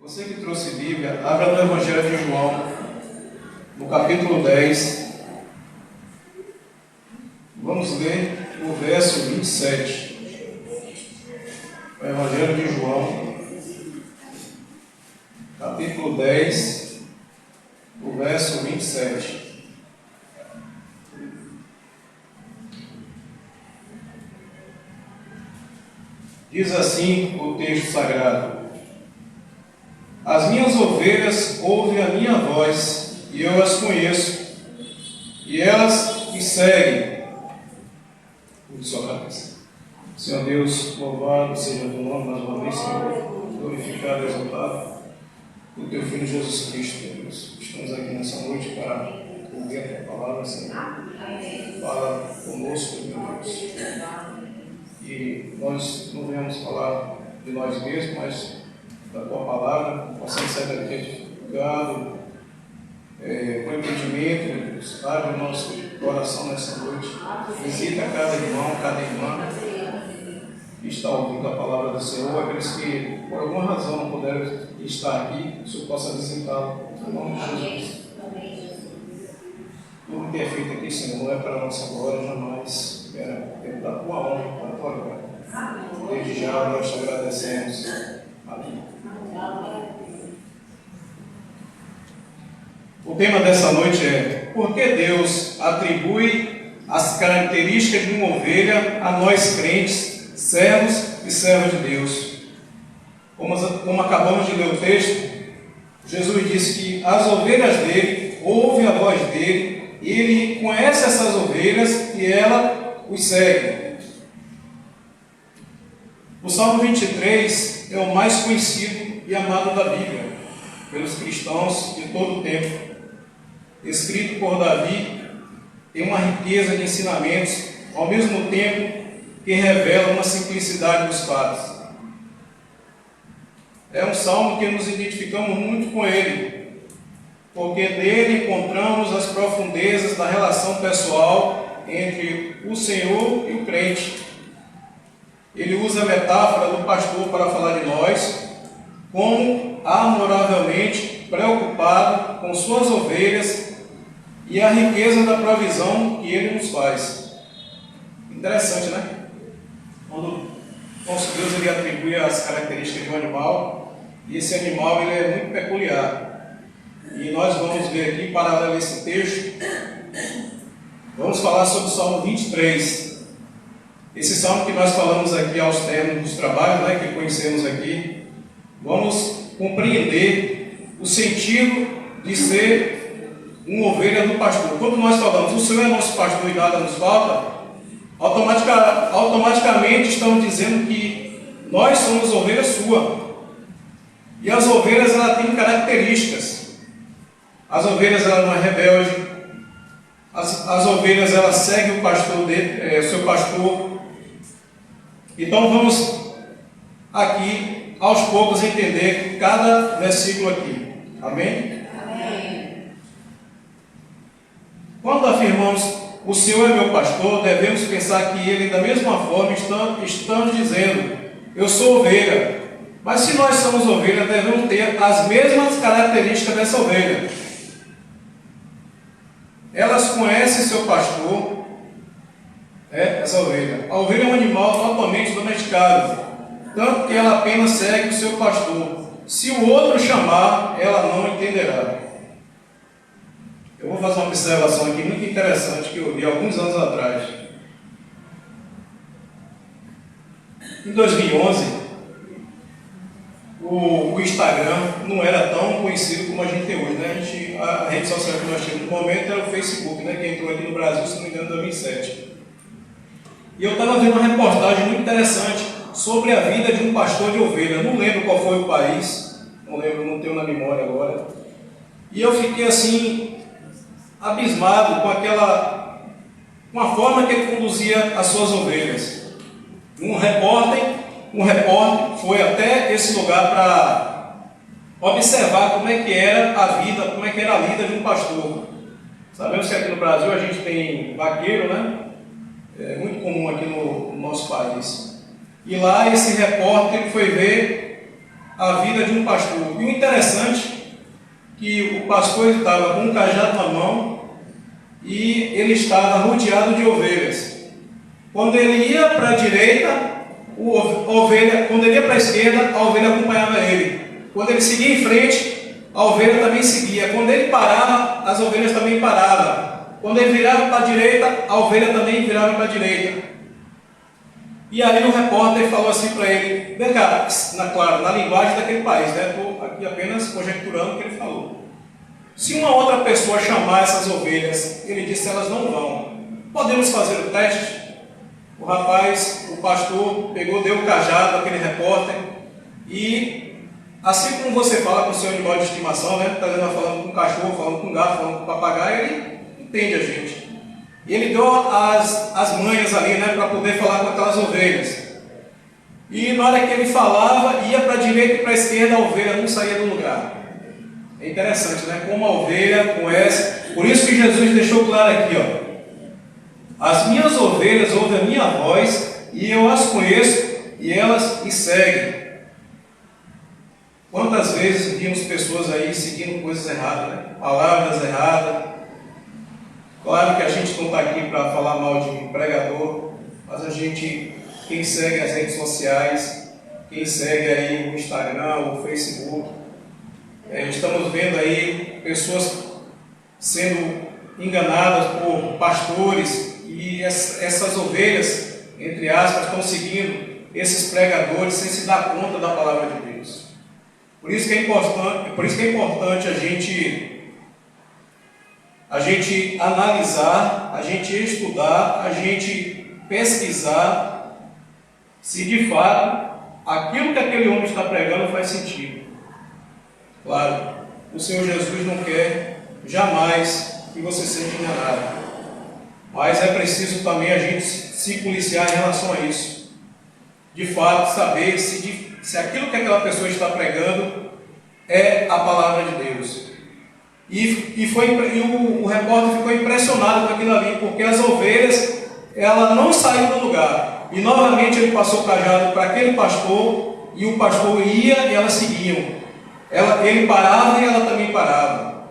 Você que trouxe Bíblia, abra no Evangelho de João, no capítulo 10. Vamos ler o verso 27. O Evangelho de João, capítulo 10, o verso 27. Diz assim o texto sagrado: As minhas ovelhas ouvem a minha voz, e eu as conheço, e elas me seguem. Senhor Deus, louvado seja o teu nome mais uma vez, Senhor, glorificado e exaltado o teu Filho Jesus Cristo, Deus. Estamos aqui nessa noite para ouvir a tua palavra, Senhor. Fala conosco, meu Deus. E nós não viemos falar de nós mesmos, mas da tua palavra, possamos sair daqui edificado, com entendimento, meu Deus. Abre o nosso coração nessa noite. Visita cada irmão, cada irmã que está ouvindo a palavra do Senhor. Aqueles que por alguma razão não puderam estar aqui, o Senhor possa visitá-lo. Em nome de Jesus. Tudo que é feito aqui, Senhor, não é para a nossa glória, jamais. É para a tua honra, para a tua glória. Desde já nós te agradecemos. Amém. O tema dessa noite é: por que Deus atribui as características de uma ovelha a nós crentes, servos e servas de Deus? Como acabamos de ler o texto, Jesus disse que as ovelhas dele ouvem a voz dele, e ele conhece essas ovelhas e ela os segue. O Salmo 23 é o mais conhecido e amado da Bíblia pelos cristãos de todo o tempo. Escrito por Davi, tem uma riqueza de ensinamentos, ao mesmo tempo que revela uma simplicidade dos fatos. É um salmo que nos identificamos muito com ele, porque nele encontramos as profundezas da relação pessoal entre o Senhor e o crente. Ele usa a metáfora do pastor para falar de nós, como amoravelmente preocupado com suas ovelhas e a riqueza da provisão que ele nos faz. Interessante, né? Quando nosso Deus ele atribui as características de um animal, e esse animal ele é muito peculiar. E nós vamos ver aqui, paralelo a esse texto, vamos falar sobre o Salmo 23. Esse salmo que nós falamos aqui aos termos dos trabalhos, né, que conhecemos aqui, vamos compreender o sentido de ser uma ovelha do pastor. Quando nós falamos, o Senhor é nosso pastor e nada nos falta, automaticamente estamos dizendo que nós somos ovelha sua. E as ovelhas, elas têm características. As ovelhas, elas não é rebelde. As ovelhas, elas seguem o pastor dele, o seu pastor. Então vamos aqui aos poucos entender cada versículo aqui. Amém? Amém. Quando afirmamos o Senhor é meu pastor, devemos pensar que ele, da mesma forma, estamos dizendo: eu sou ovelha. Mas se nós somos ovelha, devemos ter as mesmas características dessa ovelha. Elas conhecem seu pastor, essa ovelha. A ovelha é um animal totalmente domesticado, tanto que ela apenas segue o seu pastor. Se o outro chamar, ela não entenderá. Eu vou fazer uma observação aqui muito interessante que eu vi alguns anos atrás. Em 2011, o Instagram não era tão conhecido como a gente tem hoje, né? A rede social que nós tínhamos no momento era o Facebook, né? Que entrou aqui no Brasil, se não me engano, em 2007. E eu estava vendo uma reportagem muito interessante sobre a vida de um pastor de ovelha. Não lembro qual foi o país, não lembro, não tenho na memória agora. E eu fiquei assim, abismado com a forma que ele conduzia as suas ovelhas. Um repórter foi até esse lugar para observar como é que era a vida, como é que era a vida de um pastor. Sabemos que aqui no Brasil a gente tem vaqueiro, né? É muito comum aqui no nosso país. E lá esse repórter ele foi ver a vida de um pastor. E o interessante é que o pastor estava com um cajado na mão e ele estava rodeado de ovelhas. Quando ele ia para a direita, quando ele ia para a esquerda, a ovelha acompanhava ele. Quando ele seguia em frente, a ovelha também seguia. Quando ele parava, as ovelhas também paravam. Quando ele virava para a direita, a ovelha também virava para a direita. E aí o repórter falou assim para ele, vem cá, claro, na linguagem daquele país, né? Estou aqui apenas conjecturando o que ele falou. Se uma outra pessoa chamar essas ovelhas, ele disse, elas não vão. Podemos fazer o teste? O rapaz, o pastor, pegou, deu o cajado àquele repórter e, assim como você fala com o seu animal de estimação, né? Está falando com o cachorro, falando com o gato, falando com o papagaio, ele entende a gente. E ele deu as manhas ali, né? Para poder falar com aquelas ovelhas. E na hora que ele falava, ia para a direita e para a esquerda, a ovelha não saía do lugar. É interessante, né? Como a ovelha conhece. Por isso que Jesus deixou claro aqui, ó. As minhas ovelhas ouvem a minha voz e eu as conheço e elas me seguem. Quantas vezes vimos pessoas aí seguindo coisas erradas, né? Palavras erradas. Claro que a gente não está aqui para falar mal de pregador, mas a gente, quem segue as redes sociais, quem segue aí o Instagram, o Facebook, estamos vendo aí pessoas sendo enganadas por pastores e essas ovelhas, entre aspas, estão seguindo esses pregadores sem se dar conta da palavra de Deus. Por isso que é importante a gente analisar, a gente estudar, a gente pesquisar se de fato aquilo que aquele homem está pregando faz sentido. Claro, o Senhor Jesus não quer jamais que você seja enganado. Mas é preciso também a gente se policiar em relação a isso. De fato, saber se aquilo que aquela pessoa está pregando é a palavra de Deus. O repórter ficou impressionado com aquilo ali, porque as ovelhas, ela não saiu do lugar. E novamente ele passou o cajado para aquele pastor, e o pastor ia e elas seguiam. Ele parava e ela também parava.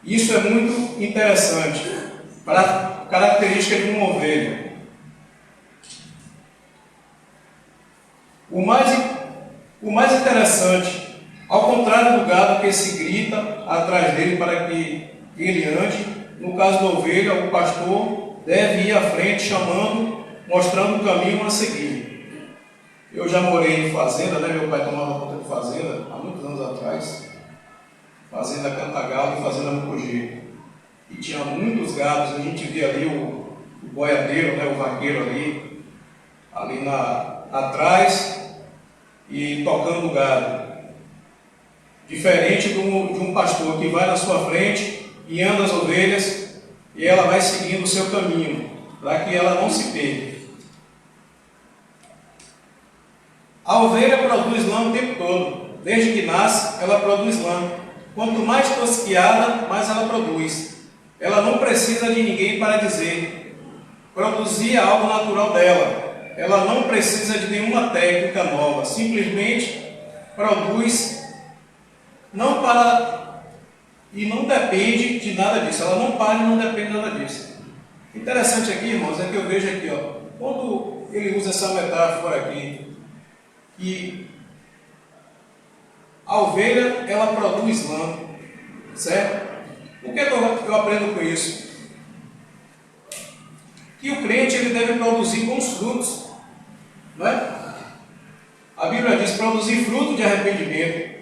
Isso é muito interessante para a característica de uma ovelha. O mais interessante, ao contrário do gado que se grita atrás dele para que ele ande, no caso da ovelha, o pastor deve ir à frente chamando, mostrando o caminho a seguir. Eu já morei em fazenda, né? Meu pai tomava conta de fazenda há muitos anos atrás, fazenda Cantagalo e fazenda Mucojeiro. E tinha muitos gados, a gente via ali o boiadeiro, né? O vaqueiro ali atrás e tocando o gado. Diferente de um pastor que vai na sua frente e anda as ovelhas e ela vai seguindo o seu caminho, para que ela não se perca. A ovelha produz lã o tempo todo. Desde que nasce, ela produz lã. Quanto mais tosquiada, mais ela produz. Ela não precisa de ninguém para dizer. Produzir é algo natural dela. Ela não precisa de nenhuma técnica nova. Simplesmente produz. E não depende de nada disso. Ela não para e não depende de nada disso. Interessante aqui, irmãos, é que eu vejo aqui, ó, quando ele usa essa metáfora aqui, que a ovelha, ela produz lã, certo? O que eu aprendo com isso? Que o crente, ele deve produzir bons frutos, não é? A Bíblia diz produzir fruto de arrependimento.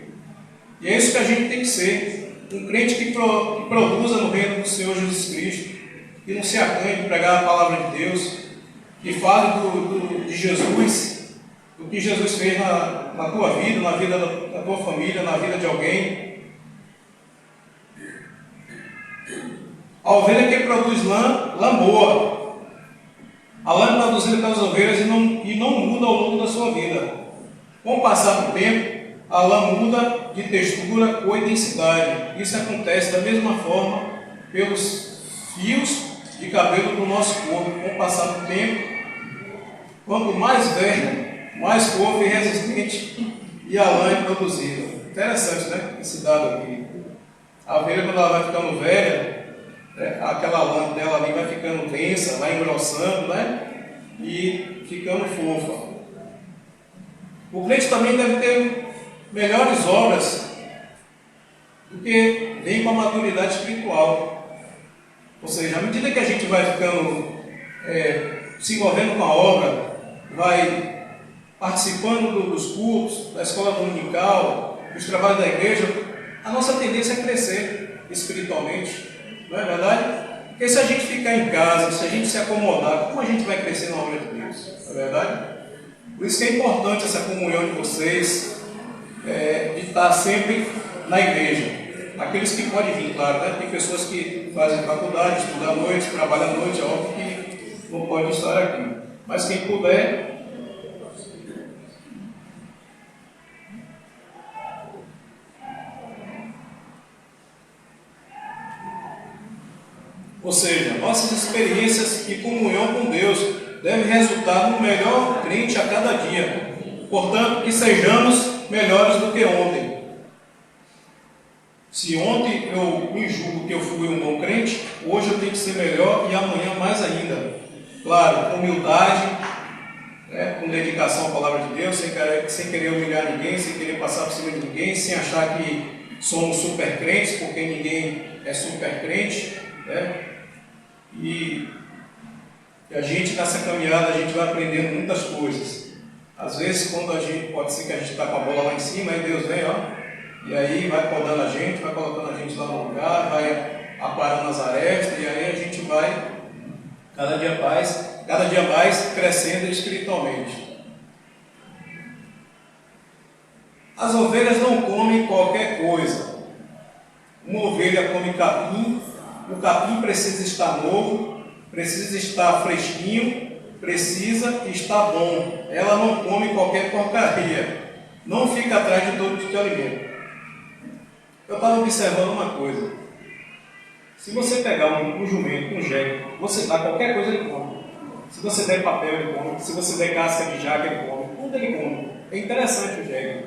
E é isso que a gente tem que ser. Um crente que produza no reino do Senhor Jesus Cristo, que não se acanhe de pregar a palavra de Deus, que fale de Jesus, do que Jesus fez na tua vida, na vida da tua família, na vida de alguém. A ovelha que produz lã boa. A lã é produzida pelas ovelhas e não muda ao longo da sua vida. Com o passar do tempo, a lã muda de textura, cor e densidade. Isso acontece da mesma forma pelos fios de cabelo do nosso corpo. Com o passar do tempo, quanto mais velho, mais fofo e resistente e a lã é produzida. Interessante, né? Esse dado aqui. A ovelha, quando ela vai ficando velha, aquela lã dela ali vai ficando densa, vai engrossando, né? E ficando fofa. O crente também deve ter melhores obras, porque vem com a maturidade espiritual. Ou seja, à medida que a gente vai ficando, se envolvendo com a obra, vai participando dos cultos, da escola dominical, dos trabalhos da igreja, a nossa tendência é crescer espiritualmente, não é verdade? Porque se a gente ficar em casa, se a gente se acomodar, como a gente vai crescer na obra de Deus? Não é verdade? Por isso que é importante essa comunhão de vocês, de estar sempre na igreja. Aqueles que podem vir, claro, né? Tem pessoas que fazem faculdade, estudam à noite, trabalham à noite, é óbvio que não pode estar aqui. Mas quem puder, ou seja, nossas experiências e comunhão com Deus devem resultar no melhor crente a cada dia. Portanto, que sejamos melhores do que ontem. Se ontem eu me julgo que eu fui um bom crente, hoje eu tenho que ser melhor e amanhã mais ainda. Claro, com humildade, com dedicação à palavra de Deus, sem querer humilhar ninguém, sem querer passar por cima de ninguém, sem achar que somos super crentes, porque ninguém é super crente, né? E a gente, nessa caminhada, a gente vai aprendendo muitas coisas. Às vezes, pode ser que a gente está com a bola lá em cima, aí Deus vem, e aí vai podando a gente, vai colocando a gente lá no lugar, vai aparando as arestas, e aí a gente vai cada dia mais crescendo espiritualmente. As ovelhas não comem qualquer coisa. Uma ovelha come capim, o capim precisa estar novo, precisa estar fresquinho, precisa estar bom. Ela não come qualquer porcaria, não fica atrás de todo tipo de alimento. Eu estava observando uma coisa. Se você pegar um jumento, um jegue, você dá qualquer coisa, ele come. Se você der papel, ele come. Se você der casca de jaca, ele come. Tudo ele come. É interessante o jegue.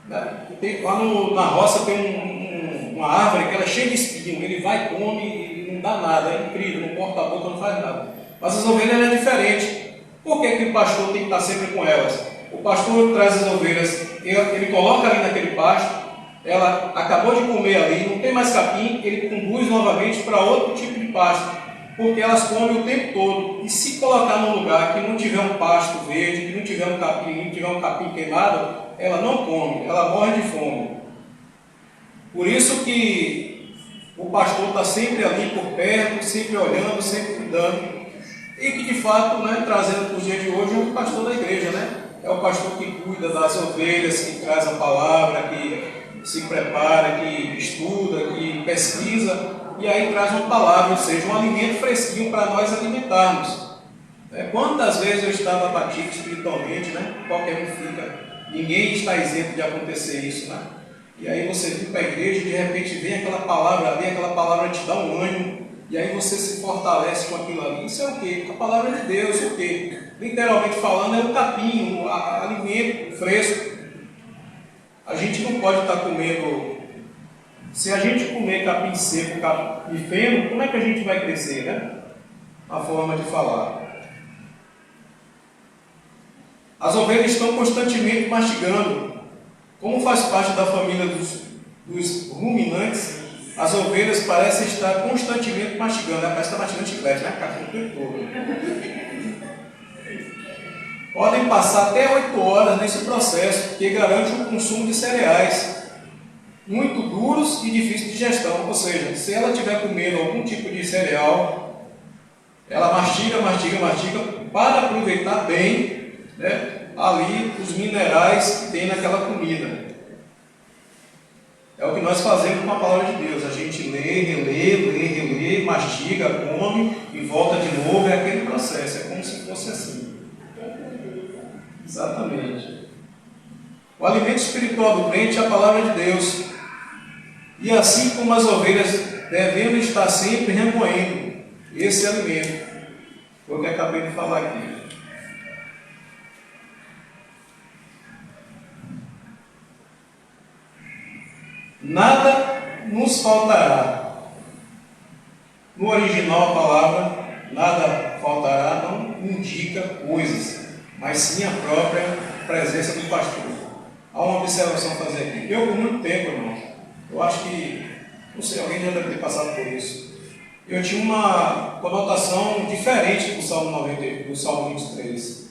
Lá na roça tem uma árvore que ela é cheia de espinho. Ele vai, come e não dá nada. É incrível, não corta a boca, não faz nada. Mas as ovelhas é diferente. Por que o pastor tem que estar sempre com elas? O pastor traz as ovelhas, ele coloca ali naquele pasto, ela acabou de comer ali, não tem mais capim, ele conduz novamente para outro tipo de pasto, porque elas comem o tempo todo. E se colocar num lugar que não tiver um pasto verde, que não tiver um capim queimado, ela não come, ela morre de fome. Por isso que o pastor está sempre ali por perto, sempre olhando, sempre cuidando. E que de fato, trazendo para os dias de hoje, é o pastor da igreja, é o pastor que cuida das ovelhas, que traz a palavra, que se prepara, que estuda, que pesquisa, e aí traz uma palavra, ou seja, um alimento fresquinho para nós alimentarmos. Quantas vezes eu estava abatido espiritualmente, qualquer um fica, ninguém está isento de acontecer isso, E aí você vem para a igreja e de repente vem aquela palavra ali, aquela palavra te dá um ânimo, e aí você se fortalece com aquilo ali. Isso é o quê? A palavra de Deus, o quê? Literalmente falando, é o capim, o alimento fresco. A gente não pode estar comendo. Se a gente comer capim seco, capim feno, como é que a gente vai crescer, A forma de falar. As ovelhas estão constantemente mastigando. Como faz parte da família dos ruminantes, as ovelhas parecem estar constantemente mastigando. Parece que está mastigando chiclete, Capim o tempo todo. Podem passar até 8 horas nesse processo, que garante o consumo de cereais muito duros e difíceis de digestão. Ou seja, se ela estiver comendo algum tipo de cereal, ela mastiga para aproveitar bem ali os minerais que tem naquela comida. É o que nós fazemos com a palavra de Deus. A gente lê, relê, mastiga, come e volta de novo. É aquele processo, é como se fosse assim. Exatamente. O alimento espiritual do crente é a palavra de Deus. E assim como as ovelhas devemos estar sempre remoendo esse alimento. Foi o que acabei de falar aqui. nada nos faltará. No original, a palavra nada faltará não indica coisas, mas sim a própria presença do pastor. Há uma observação a fazer aqui. Eu, por muito tempo, irmão, eu acho que, não sei, alguém já deve ter passado por isso. Eu tinha uma conotação diferente do Salmo 90, do Salmo 23.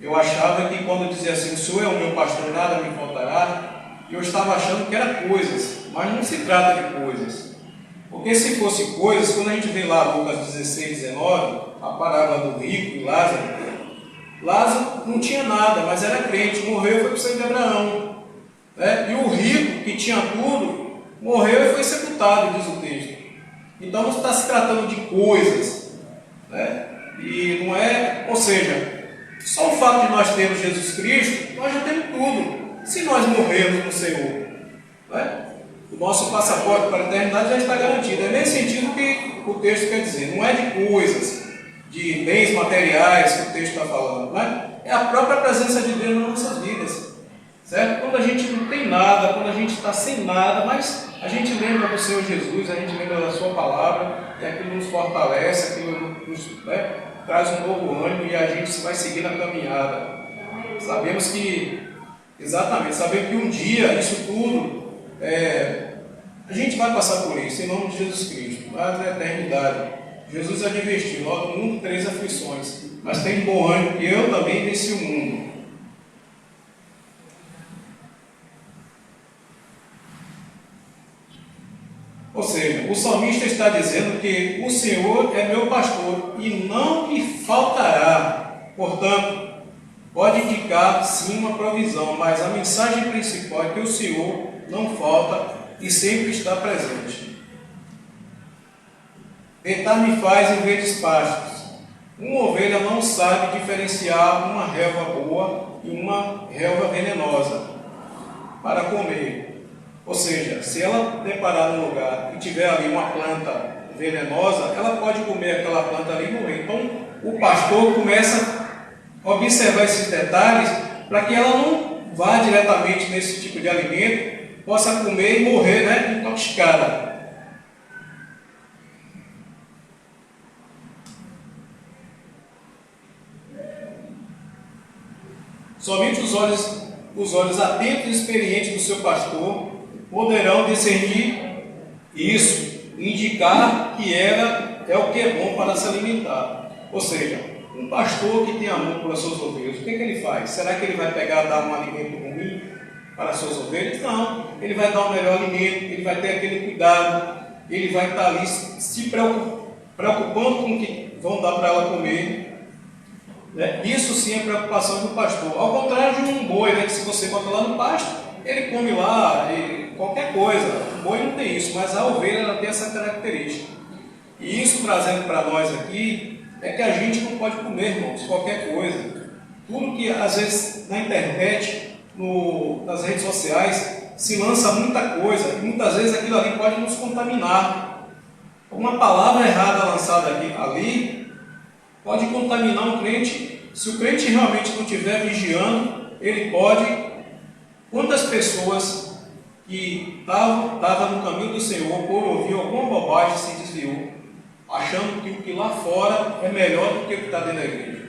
Eu achava que quando dizia assim, o Senhor é o meu pastor, nada me faltará, eu estava achando que era coisas, mas não se trata de coisas. Porque se fosse coisas, quando a gente vê lá Lucas 16, 19, a parábola do rico e Lázaro, Lázaro não tinha nada, mas era crente, morreu e foi para o seio de Abraão. Né? E o rico, que tinha tudo, morreu e foi sepultado, diz o texto. Então não está se tratando de coisas. Né? E não é, ou seja, só o fato de nós termos Jesus Cristo, nós já temos tudo. Se nós morrermos no Senhor, né? O nosso passaporte para a eternidade já está garantido. É nesse sentido que o texto quer dizer. Não é de coisas, de bens materiais que o texto está falando. Né? É a própria presença de Deus nas nossas vidas. Certo? Quando a gente não tem nada, quando a gente está sem nada, mas a gente lembra do Senhor Jesus, a gente lembra da sua palavra, e aquilo nos fortalece, aquilo nos, né, traz um novo ânimo e a gente vai seguir na caminhada. Sabemos que, exatamente, sabemos que um dia isso tudo, a gente vai passar por isso, em nome de Jesus Cristo, lá na eternidade. Jesus advertiu, ó, no mundo 3 aflições, mas tem bom ânimo que eu também venci o mundo. Ou seja, o salmista está dizendo que o Senhor é meu pastor e não me faltará. Portanto, pode indicar sim uma provisão, mas a mensagem principal é que o Senhor não falta e sempre está presente. Deitar-me faz em verdes pastos. Uma ovelha não sabe diferenciar uma relva boa e uma relva venenosa para comer. Ou seja, se ela deparar num lugar e tiver ali uma planta venenosa, ela pode comer aquela planta ali e morrer. Então, o pastor começa a observar esses detalhes para que ela não vá diretamente nesse tipo de alimento, possa comer e morrer, né, intoxicada. Somente os olhos atentos e experientes do seu pastor poderão discernir isso, indicar que é o que é bom para se alimentar. Ou seja, um pastor que tem amor pelas suas ovelhas, o que ele faz? Será que ele vai pegar e dar um alimento ruim para as suas ovelhas? Não, ele vai dar o melhor alimento, ele vai ter aquele cuidado, ele vai estar ali se preocupando com o que vão dar para ela comer. Isso sim é preocupação do pastor. Ao contrário de um boi, que se você bota lá no pasto, ele come lá, qualquer coisa. O boi não tem isso, mas a ovelha ela tem essa característica. E isso trazendo para nós aqui, é que a gente não pode comer, irmãos, qualquer coisa. Tudo que às vezes na internet, nas redes sociais, se lança muita coisa, e muitas vezes aquilo ali pode nos contaminar. Uma palavra errada lançada ali pode contaminar um crente. Se o crente realmente não estiver vigiando, ele pode. Quantas pessoas que estavam no caminho do Senhor, por ouvir alguma bobagem, se desviou, achando que o que lá fora é melhor do que o que está dentro da igreja.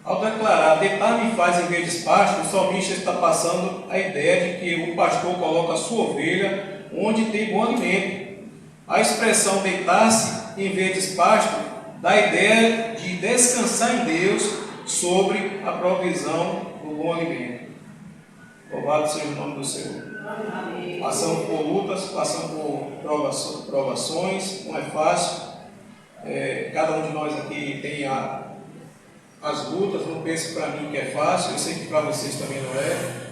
Ao declarar, deitar-me faz em verdes pastos, o salmista está passando a ideia de que o pastor coloca a sua ovelha onde tem bom alimento. A expressão deitar-se em verdes pastos dá a ideia de descansar em Deus sobre a provisão do bom alimento. Louvado seja o nome do Senhor. Passamos por lutas, passamos por provações, não é fácil. Cada um de nós aqui tem as lutas, não pense para mim que é fácil, eu sei que para vocês também não é.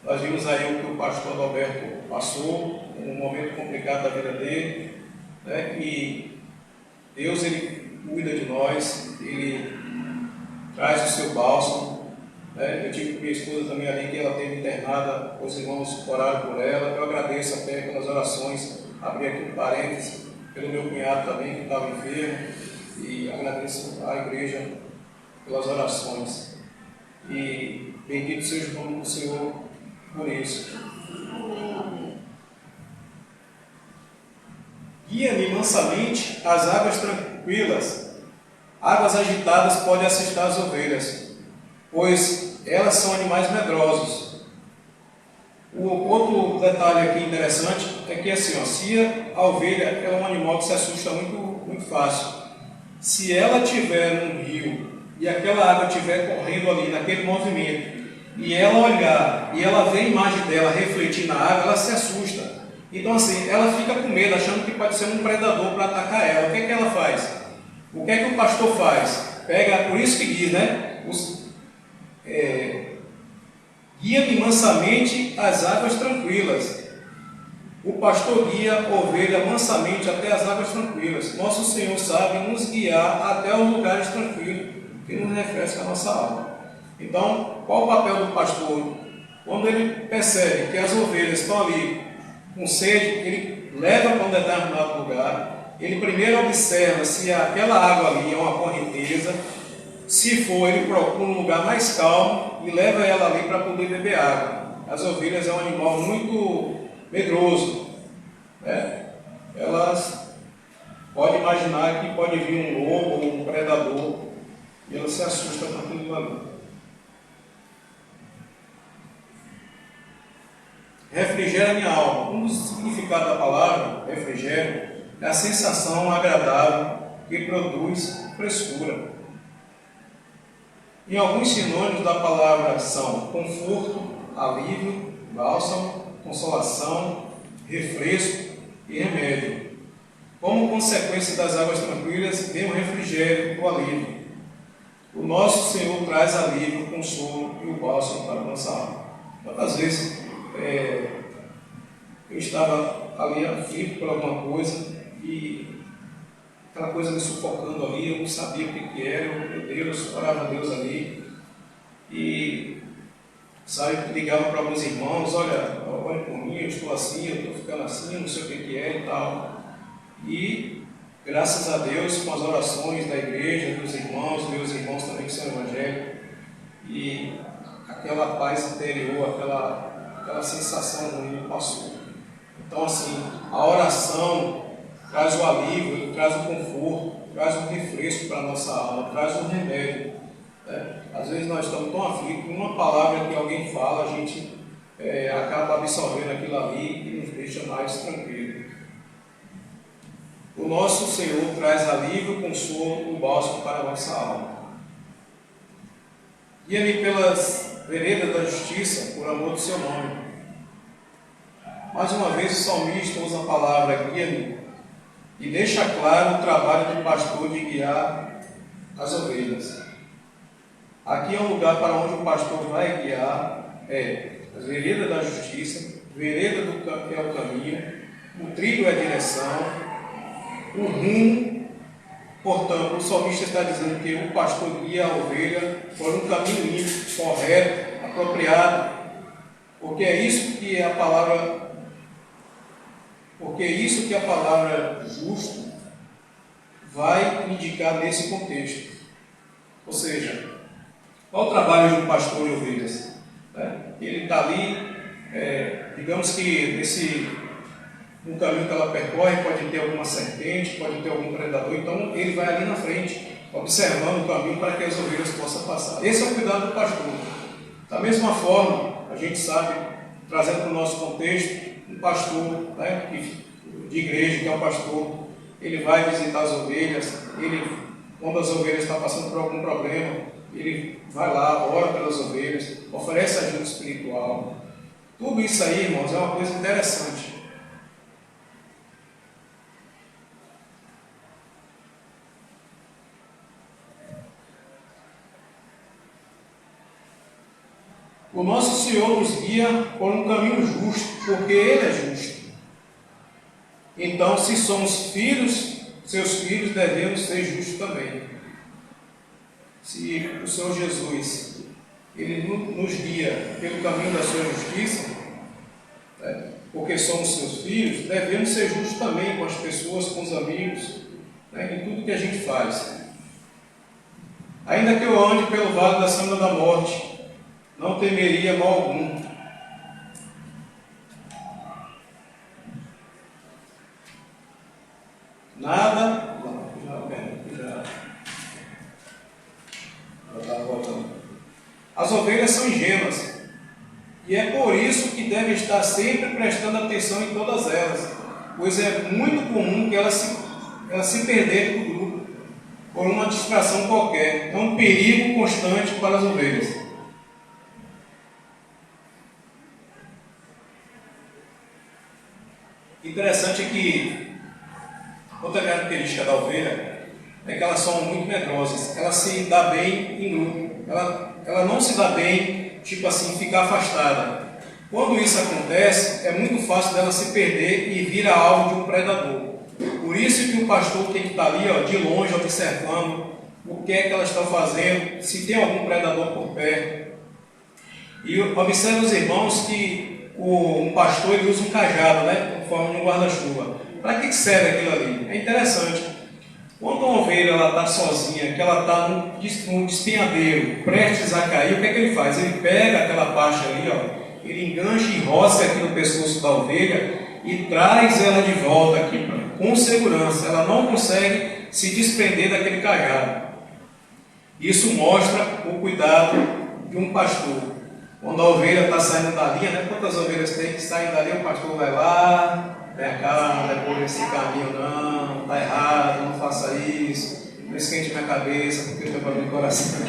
Nós vimos aí o que o pastor Adalberto passou, um momento complicado da vida dele, né? E Deus, ele cuida de nós, ele traz o seu bálsamo. Eu tive com minha esposa também ali, que ela teve internada, os irmãos oraram por ela. Eu agradeço até pelas orações, abri aqui um parênteses, pelo meu cunhado também, que estava enfermo, e agradeço à igreja pelas orações. E Bendito seja o nome do Senhor por isso. Guia-me mansamente às águas tranquilas. Águas agitadas podem assustar as ovelhas, pois elas são animais medrosos. O outro detalhe aqui interessante é que assim, se a ovelha é um animal que se assusta muito fácil. Se ela estiver num rio e aquela água estiver correndo ali naquele movimento, e ela olhar e ela vê a imagem dela refletir na água, ela se assusta. Então assim, ela fica com medo, achando que pode ser um predador para atacar ela. O que é que ela faz? O que é que o pastor faz? Pega, por isso que diz, né? Guia-me mansamente às águas tranquilas. O pastor guia a ovelha mansamente até as águas tranquilas. Nosso Senhor sabe nos guiar até os lugares tranquilos que nos refresca a nossa alma. Então, qual o papel do pastor? Quando ele percebe que as ovelhas estão ali com sede, ele leva para um determinado lugar. Ele primeiro observa se aquela água ali é uma correnteza. Se for, ele procura um lugar mais calmo e leva ela ali para poder beber água. As ovelhas é um animal muito medroso, né? Elas podem imaginar que pode vir um lobo ou um predador e ela se assusta com aquilo ali. Refrigera minha alma. Um dos significados da palavra refrigério é a sensação agradável que produz frescura. E alguns sinônimos da palavra são conforto, alívio, bálsamo, consolação, refresco e remédio. Como consequência das águas tranquilas, vem o refrigério, o alívio. O nosso Senhor traz alívio, o consolo e o bálsamo para a nossa alma. Quantas vezes eu estava ali aflito por alguma coisa e aquela coisa me sufocando ali, eu não sabia o que era, meu Deus, orava a Deus ali e ligava para alguns irmãos, olha por mim, eu estou assim, eu estou ficando assim, não sei o que é e tal. E graças a Deus, com as orações da igreja, dos irmãos, meus irmãos também que são evangélicos, e aquela paz interior, aquela sensação ruim passou. Então assim, a oração traz o alívio, traz o conforto, traz o refresco para a nossa alma, traz o remédio. Né? Às vezes nós estamos tão aflitos, uma palavra que alguém fala, a gente acaba absorvendo aquilo ali e nos deixa mais tranquilos. O nosso Senhor traz alívio, consolo, o bálsamo para a nossa alma. Guia-me pelas veredas da justiça, por amor do seu nome. Mais uma vez o salmista usa a palavra guia-me e deixa claro o trabalho do pastor de guiar as ovelhas. Aqui é um lugar para onde o pastor vai guiar, as veredas da justiça, vereda que é o caminho, o trilho é a direção, o rumo. Portanto, o salmista está dizendo que o pastor guia a ovelha por um caminho limpo, correto, apropriado, porque é isso que a palavra justo vai indicar nesse contexto. Ou seja, qual o trabalho de um pastor de ovelhas? Ele está ali, digamos que no caminho que ela percorre pode ter alguma serpente, pode ter algum predador, então ele vai ali na frente, observando o caminho para que as ovelhas possam passar. Esse é o cuidado do pastor. Da mesma forma, a gente sabe, trazendo para o nosso contexto, um pastor de igreja, que é um pastor, ele vai visitar as ovelhas, quando as ovelhas estão passando por algum problema, ele vai lá, ora pelas ovelhas, oferece ajuda espiritual. Tudo isso aí, irmãos, é uma coisa interessante. O nosso Senhor nos guia por um caminho justo, porque Ele é justo. Então, se somos filhos, seus filhos devemos ser justos também. Se o Senhor Jesus, Ele nos guia pelo caminho da sua justiça, porque somos seus filhos, devemos ser justos também com as pessoas, com os amigos, em tudo que a gente faz. Ainda que eu ande pelo vale da sombra da morte, não temeria mal algum. Nada. Já estava voltando. As ovelhas são ingênuas. E é por isso que deve estar sempre prestando atenção em todas elas, pois é muito comum que elas se perderem do grupo por uma distração qualquer. É um perigo constante para as ovelhas. Interessante é que outra característica da ovelha é que elas são muito medrosas. Ela se dá bem em grupo. Ela não se dá bem, tipo assim, ficar afastada. Quando isso acontece, é muito fácil dela se perder e vir alvo de um predador. Por isso que o pastor tem que estar ali, de longe, observando o que é que elas estão fazendo, se tem algum predador por perto. E observe os irmãos que um pastor ele usa um cajado, em forma de um guarda-chuva. Para que serve aquilo ali? É interessante. Quando uma ovelha está sozinha, que ela está num despenhadeiro, prestes a cair, o que é que ele faz? Ele pega aquela parte ali, ele engancha e enrosca aqui no pescoço da ovelha e traz ela de volta aqui com segurança. Ela não consegue se desprender daquele cajado. Isso mostra o cuidado de um pastor. Quando a ovelha está saindo da linha, quantas ovelhas tem que saem dali, o pastor vai lá, cá, depois esse caminho não, está errado, não faça isso, não esquente minha cabeça, porque eu tenho problema no coração.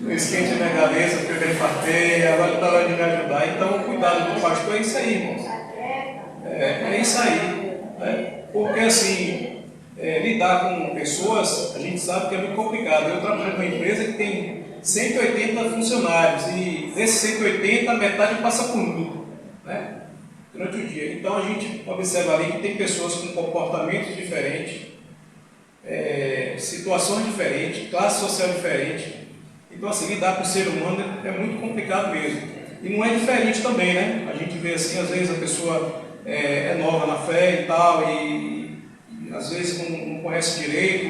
Não esquente minha cabeça, porque eu já infartei, agora está hora de me ajudar. Então, o cuidado do pastor é isso aí, irmãos. É isso aí. Porque assim, lidar com pessoas, a gente sabe que é muito complicado. Eu trabalho numa empresa que tem 180 funcionários e desses 180, a metade passa por mim, durante o dia. Então a gente observa ali que tem pessoas com comportamentos diferentes, situações diferentes, classe social diferente. Então assim, lidar com o ser humano é muito complicado mesmo. E não é diferente também, A gente vê assim, às vezes a pessoa é nova na fé e tal, e às vezes não conhece direito,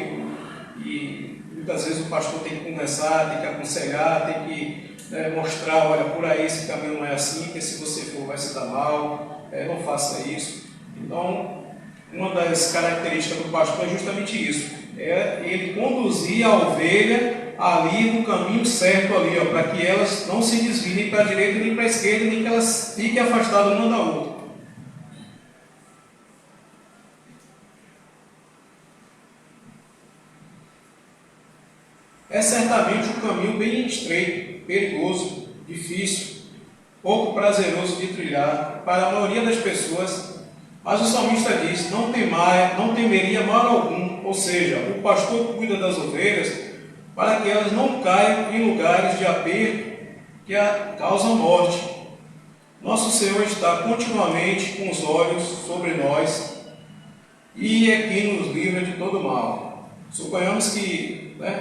e muitas vezes o pastor tem que conversar, tem que aconselhar, tem que mostrar, olha, por aí esse caminho não é assim, porque se você for vai se dar mal, não faça isso. Então, uma das características do pastor é justamente isso, ele conduzir a ovelha ali no caminho certo ali, para que elas não se desviem nem para a direita nem para a esquerda, nem que elas fiquem afastadas uma da outra. É certamente um caminho bem estreito, perigoso, difícil, pouco prazeroso de trilhar para a maioria das pessoas, mas o salmista diz, não temeria mal algum, ou seja, o pastor cuida das ovelhas para que elas não caiam em lugares de aperto que causam morte. Nosso Senhor está continuamente com os olhos sobre nós e é quem nos livra de todo mal. Suponhamos que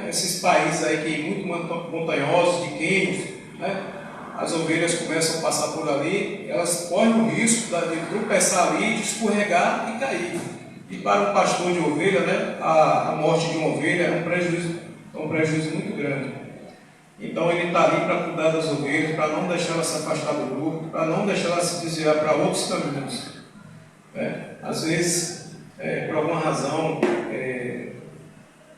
esses países aí que muito montanhosos, de queimos, as ovelhas começam a passar por ali, elas correm o risco de tropeçar ali, de escorregar e cair. E para um pastor de ovelha, a morte de uma ovelha é um prejuízo muito grande. Então ele está ali para cuidar das ovelhas, para não deixar elas se afastar do grupo, para não deixar elas se desviar para outros caminhos. Às vezes, por alguma razão,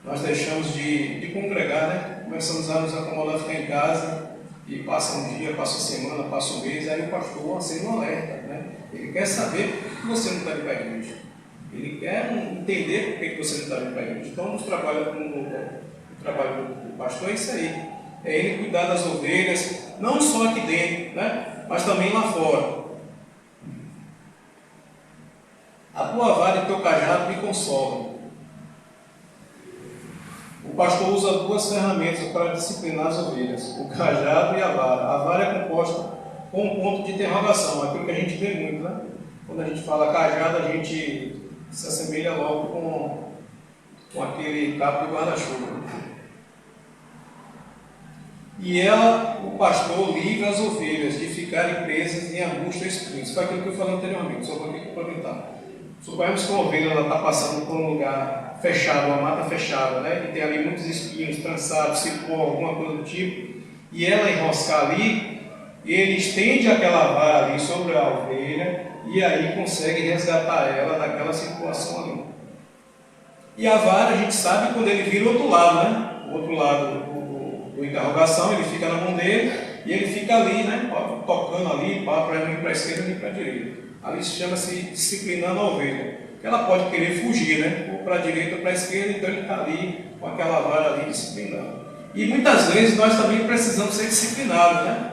nós deixamos de congregar, começamos a nos acomodar, ficar em casa, e passa um dia, passa uma semana, passa um mês, aí o pastor acende um alerta, Ele quer saber por que você não está indo para a igreja. Ele quer entender por que você não está indo para a igreja. Então, o trabalho do pastor é isso aí. É ele cuidar das ovelhas, não só aqui dentro, mas também lá fora. A tua vara e teu cajado me consolam. O pastor usa duas ferramentas para disciplinar as ovelhas, o cajado e a vara. A vara é composta com um ponto de interrogação, aquilo que a gente vê muito, Quando a gente fala cajado, a gente se assemelha logo com aquele cabo de guarda-chuva. E o pastor livra as ovelhas de ficarem presas em angústia e espinhos. Foi aquilo que eu falei anteriormente, só vou aqui complementar. Suponhamos que uma ovelha está passando por um lugar fechado, uma mata fechada, né? E tem ali muitos espinhos, trançados, cipó, alguma coisa do tipo, e ela enroscar ali, ele estende aquela vara ali sobre a ovelha e aí consegue resgatar ela daquela situação ali. E a vara, a gente sabe quando ele vira o outro lado, né? O outro lado do interrogação, ele fica na mão dele e ele fica ali, né? Tocando ali, para ir para a esquerda e para a direita. Ali chama-se disciplinando a ovelha. Ela pode querer fugir, né? Ou para a direita ou para a esquerda, então ele está ali com aquela vara ali disciplinando. E muitas vezes nós também precisamos ser disciplinados, né?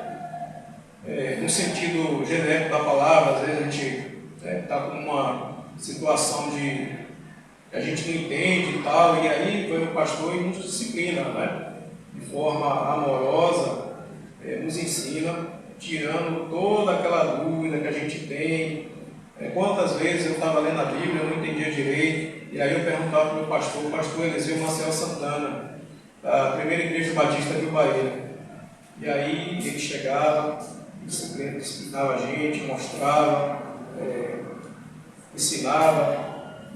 No sentido genérico da palavra, às vezes a gente está com uma situação que a gente não entende e tal, e aí vem o pastor e nos disciplina, né? De forma amorosa, nos ensina, tirando toda aquela dúvida que a gente tem. Quantas vezes eu estava lendo a Bíblia, eu não entendia direito, e aí eu perguntava para o meu pastor, o pastor Eliseu Marcel Santana, da primeira igreja batista de Bahia. E aí ele chegava, disciplinava a gente, mostrava, ensinava.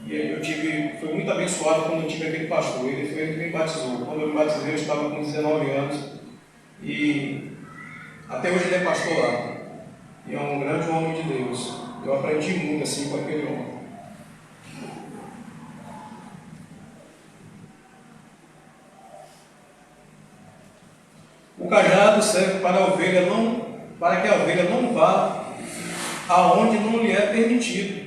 E aí fui muito abençoado quando eu tive aquele pastor. Ele foi ele que me batizou. Quando eu me batizei, eu estava com 19 anos. E até hoje ele é pastor lá. E é um grande homem de Deus. Eu aprendi muito assim com aquele homem. O cajado serve para que a ovelha não vá aonde não lhe é permitido.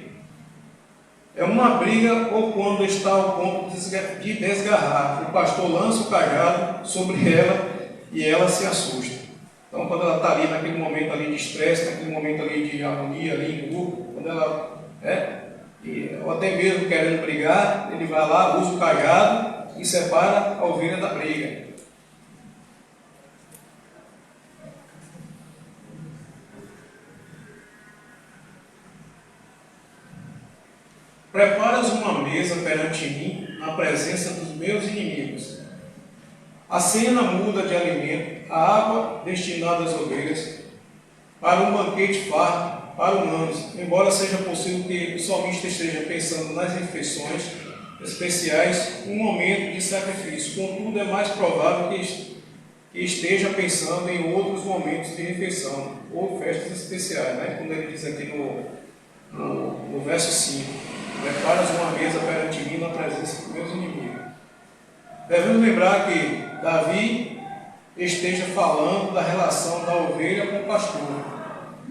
É uma briga ou quando está ao ponto de desgarrar. O pastor lança o cajado sobre ela e ela se assusta. Então, quando ela está ali naquele momento ali de estresse, naquele momento ali de agonia ali em grupo, quando ela ou até mesmo querendo brigar, ele vai lá, usa o cajado e separa a ovelha da briga. Preparas uma mesa perante mim, na presença dos meus inimigos. A cena muda de alimento, a água destinada às ovelhas, para um banquete farto, para humanos, embora seja possível que o salmista esteja pensando nas refeições especiais, um momento de sacrifício. Contudo, é mais provável que esteja pensando em outros momentos de refeição, ou festas especiais, né? Como ele diz aqui no verso 5. Preparas uma mesa perante mim na presença dos meus inimigos. Devemos lembrar que Davi esteja falando da relação da ovelha com o pastor.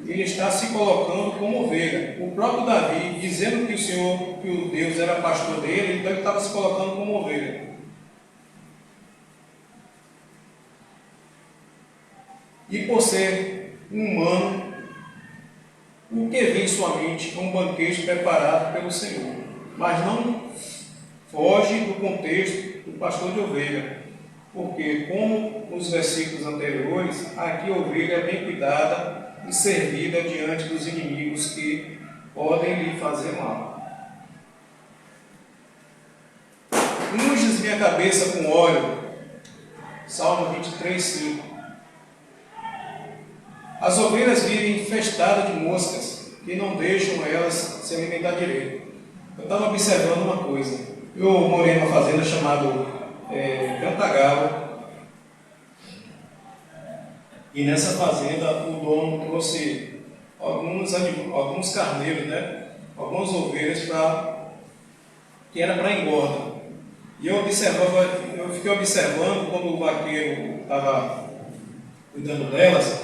Ele está se colocando como ovelha. O próprio Davi, dizendo que o Deus era pastor dele, então ele estava se colocando como ovelha. E por ser humano, o que vem em sua mente é um banquete preparado pelo Senhor, mas não foge do contexto do pastor de ovelha, porque, como nos versículos anteriores, aqui a ovelha é bem cuidada e servida diante dos inimigos que podem lhe fazer mal. Unges minha cabeça com óleo, Salmo 23, 5. As ovelhas vivem infestadas de moscas que não deixam elas se alimentar direito. Eu estava observando uma coisa. Eu morei numa fazenda chamada Cantagalo. E nessa fazenda o dono trouxe alguns carneiros, né? Algumas ovelhas que era para engorda. E eu fiquei observando quando o vaqueiro estava cuidando delas.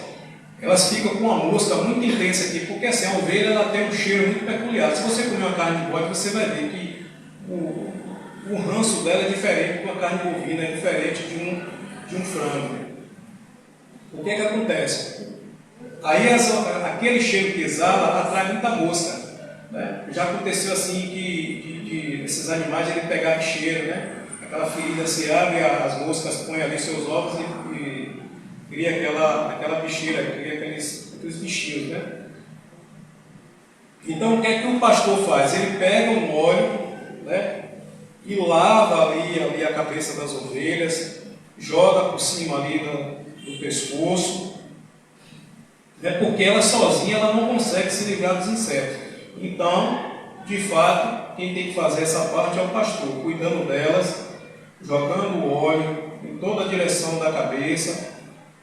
Elas ficam com uma mosca muito intensa aqui, porque assim, a ovelha ela tem um cheiro muito peculiar. Se você comer uma carne de bode, você vai ver que o ranço dela é diferente, porque uma carne bovina é diferente de um frango. O que é que acontece? Aí aquele cheiro que exala atrai muita mosca. Né? Já aconteceu assim de esses animais ele pegar cheiro, né? Aquela ferida se abre, as moscas põem ali seus ovos e cria aquela bicheira, cria aqueles bichinhos, né? Então o que é que o pastor faz? Ele pega um óleo, né? E lava ali a cabeça das ovelhas, joga por cima ali do pescoço, né? Porque ela sozinha ela não consegue se livrar dos insetos. Então de fato, quem tem que fazer essa parte é o pastor, cuidando delas, jogando o óleo em toda a direção da cabeça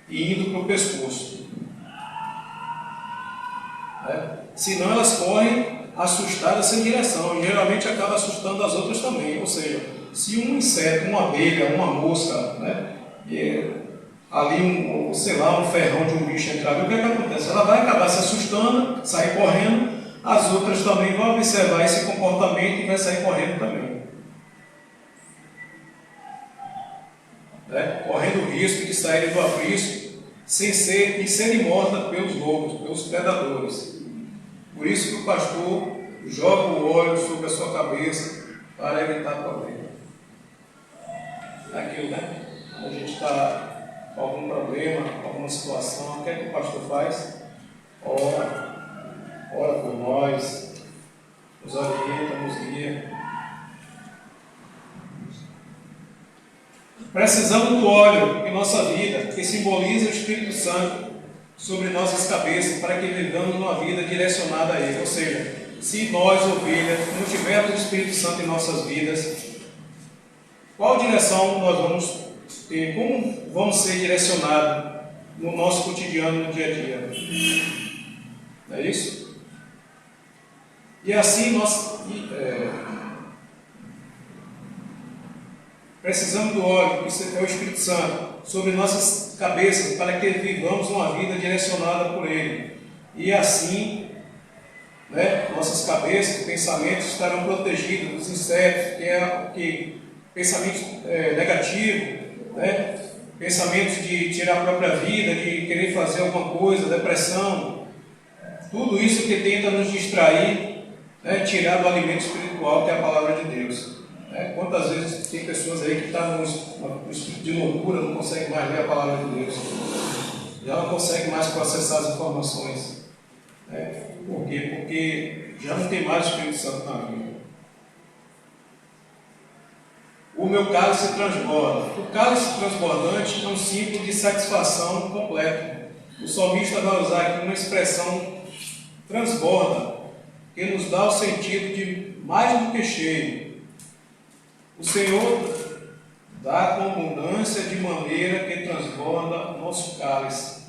e indo para o pescoço. Senão elas correm assustadas sem direção, e geralmente acaba assustando as outras também. Ou seja, se um inseto, uma abelha, uma mosca, ali um ferrão de um bicho entrar, o que acontece? Ela vai acabar se assustando, sair correndo, as outras também vão observar esse comportamento e vai sair correndo também. Correndo o risco de saírem do aprisco sem serem mortas pelos lobos, pelos predadores. Por isso que o pastor joga o óleo sobre a sua cabeça para evitar problema. Aquilo, quando a gente está com algum problema, alguma situação, o que é que o pastor faz? Ora por nós, nos orienta, nos guia. Precisamos do óleo em nossa vida, que simboliza o Espírito Santo sobre nossas cabeças, para que vivamos uma vida direcionada a Ele. Ou seja, se nós, ovelhas, não tivermos o Espírito Santo em nossas vidas, qual direção nós vamos ter? Como vamos ser direcionados no nosso cotidiano, no dia a dia? Não é isso? E assim nós precisamos do óleo, que é o Espírito Santo, sobre nossas cabeças, para que vivamos uma vida direcionada por Ele. E assim, nossas cabeças, pensamentos estarão protegidos dos insetos, pensamentos negativos, pensamentos de tirar a própria vida, de querer fazer alguma coisa, depressão, tudo isso que tenta nos distrair, tirar do alimento espiritual, que é a palavra de Deus. Quantas vezes tem pessoas aí que estão no espírito de loucura, não conseguem mais ler a palavra de Deus, já não conseguem mais processar as informações. Por quê? Porque já não tem mais o Espírito Santo na vida. O meu cálice transborda. O cálice transbordante é um símbolo de satisfação completa. O salmista vai usar aqui uma expressão transborda, que nos dá o sentido de mais do que cheio. O Senhor dá com abundância de maneira que transborda o nosso cálice.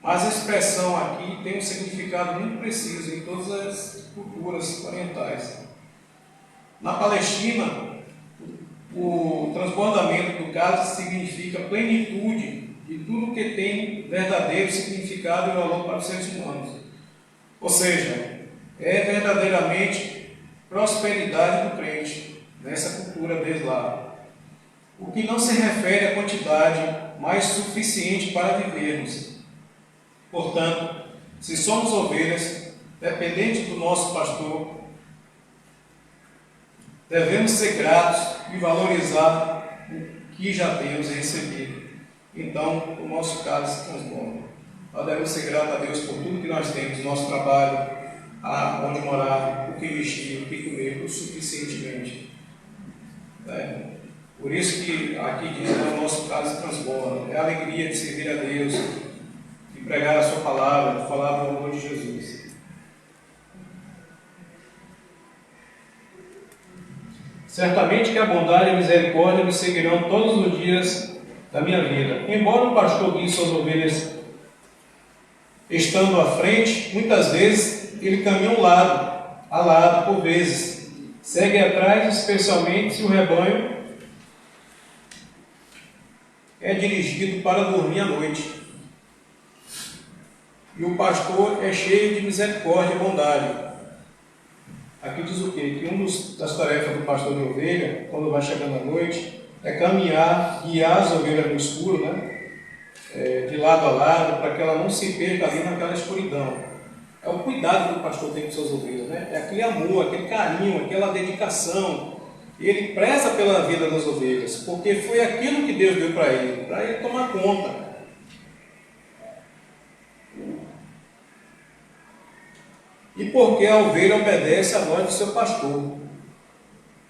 Mas a expressão aqui tem um significado muito preciso em todas as culturas orientais. Na Palestina, o transbordamento do cálice significa plenitude de tudo que tem verdadeiro significado e valor para os seres humanos. Ou seja, é verdadeiramente prosperidade do crente, nessa cultura deles lá. O que não se refere à quantidade, mas suficiente para vivermos. Portanto, se somos ovelhas, dependentes do nosso pastor, devemos ser gratos e valorizar o que já temos recebido. Então, o nosso cálice transborda. Nós devemos ser gratos a Deus por tudo que nós temos, nosso trabalho, onde morar, o que vestir, o que comer, o suficientemente. Por isso que aqui diz que o nosso cálice transborda. É a alegria de servir a Deus, de pregar a sua palavra, de falar do amor de Jesus. Certamente que a bondade e a misericórdia me seguirão todos os dias da minha vida. Embora o pastor guie suas ovelhas estando à frente, muitas vezes ele caminha lado a lado, por vezes. Segue atrás, especialmente se o rebanho é dirigido para dormir à noite. E o pastor é cheio de misericórdia e bondade. Aqui diz o quê? Que uma das tarefas do pastor de ovelha, quando vai chegando à noite, é caminhar, guiar as ovelhas no escuro, de lado a lado, para que ela não se perca ali naquela escuridão. É o cuidado que o pastor tem com suas ovelhas, É aquele amor, aquele carinho, aquela dedicação. Ele preza pela vida das ovelhas, porque foi aquilo que Deus deu para ele tomar conta. E porque a ovelha obedece à voz do seu pastor.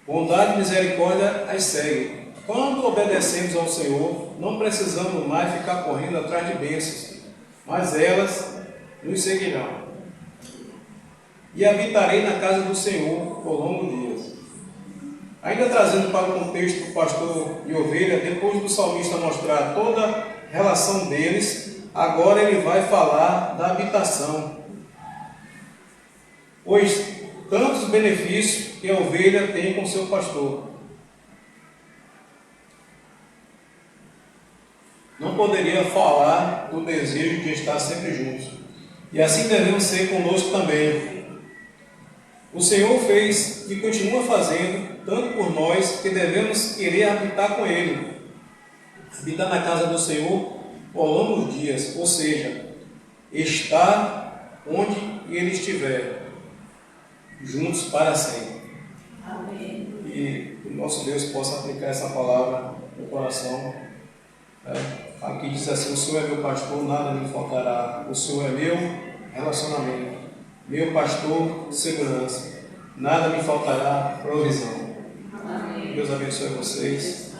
Bondade e misericórdia as seguem. Quando obedecemos ao Senhor, não precisamos mais ficar correndo atrás de bênçãos, mas elas nos seguirão. e habitarei na casa do Senhor por longos dias. Ainda trazendo para o contexto do pastor e ovelha, depois do salmista mostrar toda a relação deles, agora ele vai falar da habitação. Pois tantos benefícios que a ovelha tem com seu pastor. Não poderia falar do desejo de estar sempre juntos. E assim devemos ser conosco também. O Senhor fez e continua fazendo, tanto por nós, que devemos querer habitar com Ele. Habitar na casa do Senhor por longos dias, ou seja, estar onde Ele estiver, juntos para sempre. Amém. E o nosso Deus possa aplicar essa palavra no coração. Aqui diz assim: o Senhor é meu pastor, nada me faltará. O Senhor é meu relacionamento, meu pastor, segurança, nada me faltará, provisão. Amém. Deus abençoe vocês,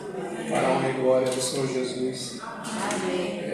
para a honra e glória do Senhor Jesus. Amém.